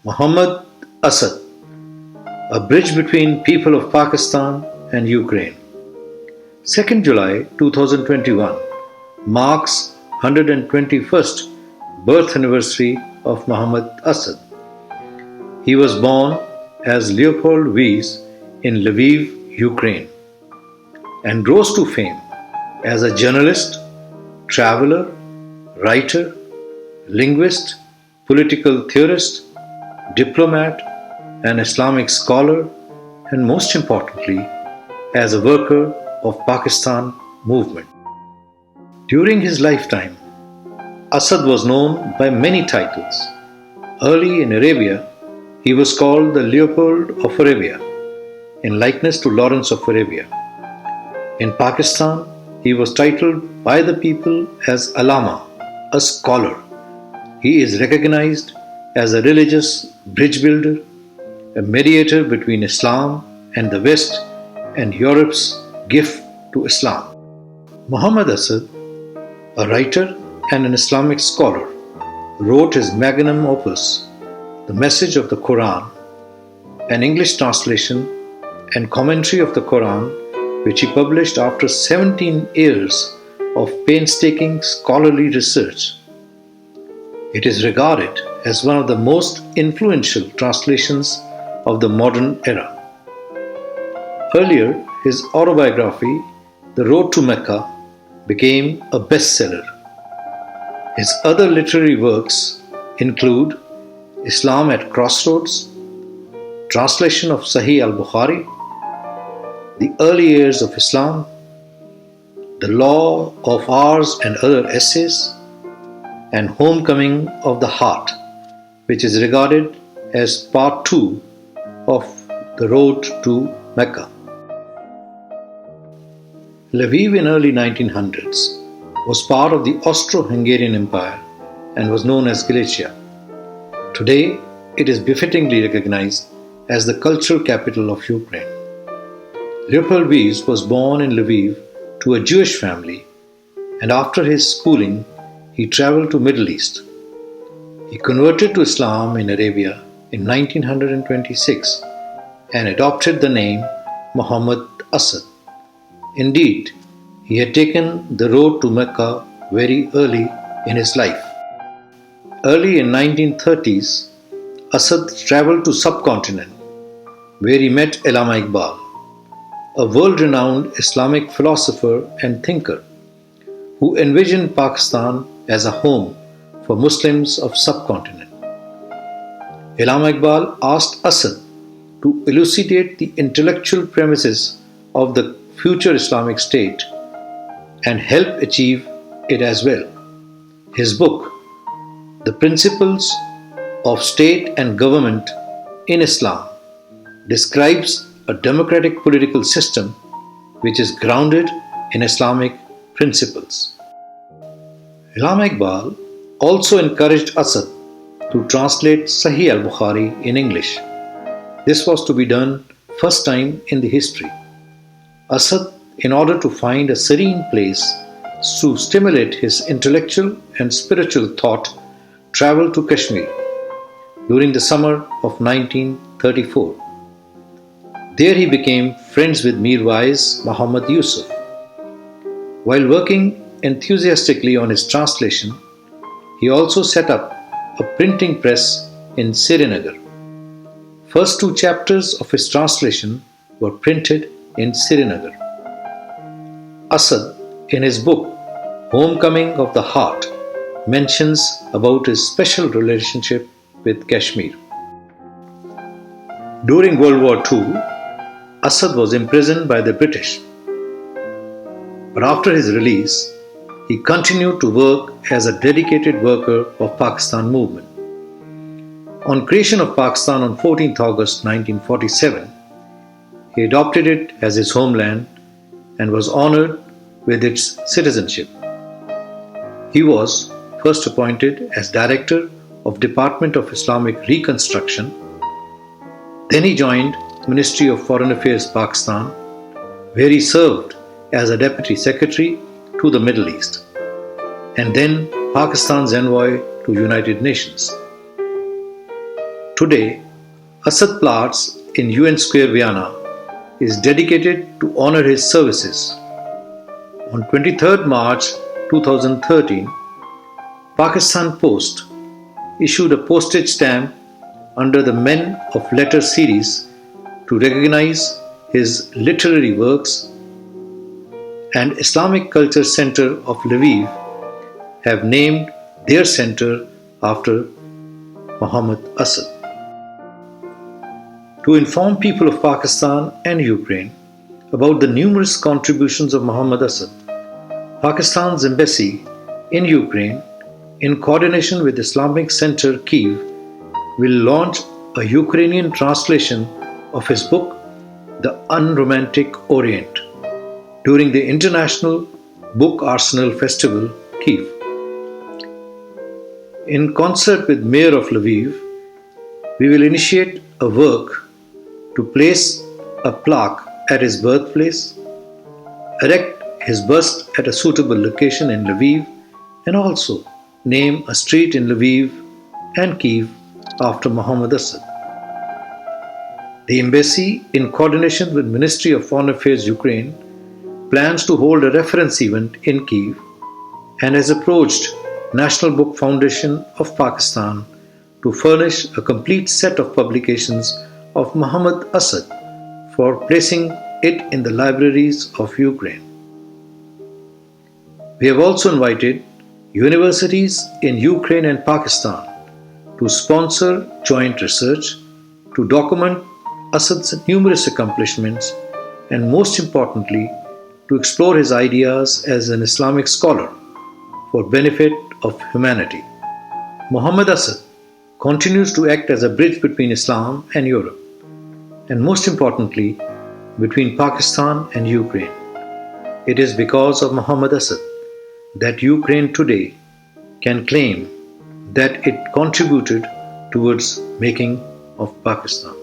Muhammad Asad, a bridge between people of Pakistan and Ukraine. 2nd July 2021 marks 121st birth anniversary of Muhammad Asad. He was born as Leopold Weiss in Lviv, Ukraine, and rose to fame as a journalist, traveler, writer, linguist, political theorist, diplomat, an Islamic scholar, and most importantly, as a worker of Pakistan movement. During his lifetime, Asad was known by many titles. Early in Arabia, he was called the Leopold of Arabia, in likeness to Lawrence of Arabia. In Pakistan, he was titled by the people as Allama, a scholar. He is recognized as a religious bridge builder, a mediator between Islam and the West and Europe's gift to Islam. Muhammad Asad, a writer and an Islamic scholar, wrote his magnum opus, The Message of the Quran, an English translation and commentary of the Quran, which he published after 17 years of painstaking scholarly research. It is regarded as one of the most influential translations of the modern era. Earlier, his autobiography, The Road to Mecca, became a bestseller. His other literary works include Islam at Crossroads, translation of Sahih al-Bukhari, The Early Years of Islam, The Law of Ours and Other Essays, and Homecoming of the Heart, which is regarded as part 2 of The Road to Mecca. Lviv in early 1900s was part of the Austro-Hungarian Empire and was known as Galicia. Today, it is befittingly recognized as the cultural capital of Ukraine. Leopold Weiss was born in Lviv to a Jewish family, and after his schooling, he traveled to Middle East. He converted to Islam in Arabia in 1926 and adopted the name Muhammad Asad. Indeed, he had taken the road to Mecca very early in his life. Early in 1930s, Asad traveled to subcontinent, where he met Allama Iqbal, a world-renowned Islamic philosopher and thinker who envisioned Pakistan as a home for Muslims of subcontinent. Allama Iqbal asked Asad to elucidate the intellectual premises of the future Islamic State and help achieve it as well. His book, The Principles of State and Government in Islam, describes a democratic political system which is grounded in Islamic principles. Allama Iqbal also encouraged Asad to translate Sahih al-Bukhari in English. This was to be done first time in the history. Asad, in order to find a serene place to stimulate his intellectual and spiritual thought, traveled to Kashmir during the summer of 1934. There he became friends with Mir Wais Muhammad Yusuf. While working enthusiastically on his translation, he also set up a printing press in Srinagar. First 2 chapters of his translation were printed in Srinagar. Asad, in his book Homecoming of the Heart, mentions about his special relationship with Kashmir. During World War II, Asad was imprisoned by the British. But after his release, he continued to work as a dedicated worker of Pakistan movement. On creation of Pakistan on 14th August 1947, he adopted it as his homeland and was honored with its citizenship. He was first appointed as Director of Department of Islamic Reconstruction. Then he joined Ministry of Foreign Affairs Pakistan, where he served as a Deputy Secretary to the Middle East, and then Pakistan's envoy to United Nations. Today, Asad Platz in UN Square, Vienna, is dedicated to honor his services. On 23rd March 2013, Pakistan Post issued a postage stamp under the Men of Letters series to recognize his literary works, and Islamic Culture Center of Lviv have named their center after Muhammad Asad. To inform people of Pakistan and Ukraine about the numerous contributions of Muhammad Asad, Pakistan's embassy in Ukraine, in coordination with Islamic Center Kyiv, will launch a Ukrainian translation of his book, The Unromantic Orient, during the International Book Arsenal Festival, Kyiv. In concert with Mayor of Lviv, we will initiate a work to place a plaque at his birthplace, erect his bust at a suitable location in Lviv, and also name a street in Lviv and Kyiv after Muhammad Asad. The embassy, in coordination with Ministry of Foreign Affairs Ukraine, plans to hold a reference event in Kyiv and has approached National Book Foundation of Pakistan to furnish a complete set of publications of Muhammad Asad for placing it in the libraries of Ukraine. We have also invited universities in Ukraine and Pakistan to sponsor joint research to document Asad's numerous accomplishments and, most importantly, to explore his ideas as an Islamic scholar for benefit of humanity. Muhammad Asad continues to act as a bridge between Islam and Europe, and most importantly, between Pakistan and Ukraine. It is because of Muhammad Asad that Ukraine today can claim that it contributed towards making of Pakistan.